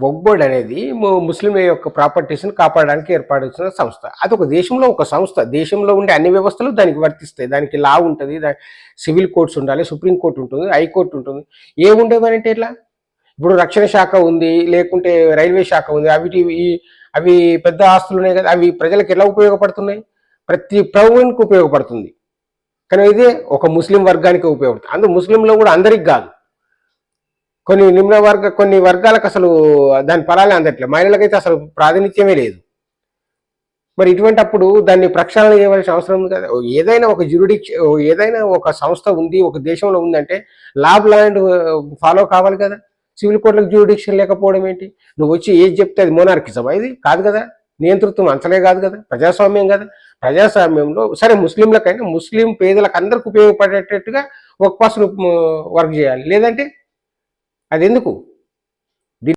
వక్ఫ్ board అనేది ముస్లింల యొక్క ప్రాపర్టీస్ని కాపాడడానికి ఏర్పడాల్సిన సంస్థ. అది ఒక దేశంలో ఒక సంస్థ. దేశంలో ఉండే అన్ని వ్యవస్థలు దానికి వర్తిస్తాయి. దానికి లా ఉంటుంది, సివిల్ కోర్ట్స్ ఉండాలి, సుప్రీం కోర్టు ఉంటుంది, హైకోర్టు ఉంటుంది. ఏముండేవనంటే ఎట్లా? ఇప్పుడు రక్షణ శాఖ ఉంది, లేకుంటే రైల్వే శాఖ ఉంది. అవి పెద్ద ఆస్తులు ఉన్నాయి కదా, అవి ప్రజలకు ఎలా ఉపయోగపడుతున్నాయి? ప్రతి పౌరునికి ఉపయోగపడుతుంది. కానీ ఇదే ఒక ముస్లిం వర్గానికి ఉపయోగపడుతుంది. అందులో ముస్లింలో కూడా అందరికి కాదు, కొన్ని వర్గాలకు అసలు దాని ఫలాలే అందట్లేదు. మహిళలకైతే అసలు ప్రాతినిధ్యమే లేదు. మరి ఇటువంటి అప్పుడు దాన్ని ప్రక్షాళన చేయవలసిన అవసరం ఉంది కదా. ఏదైనా ఒక సంస్థ ఉంది, ఒక దేశంలో ఉందంటే ల్యాండ్ ఫాలో కావాలి కదా. సివిల్ కోర్టులకు జ్యూరిడిక్షన్ లేకపోవడం ఏంటి? నువ్వు వచ్చి ఏది చెప్తే అది మోనార్కిజమా? ఇది కాదు కదా. నియంతృత్వం అంచలే కాదు కదా, ప్రజాస్వామ్యం కదా. ప్రజాస్వామ్యంలో సరే ముస్లింలకైనా, ముస్లిం పేదలకు అందరికి ఉపయోగపడేటట్టుగా ఒక పర్సన్ వర్క్ చేయాలి. లేదంటే అది ఎందుకు?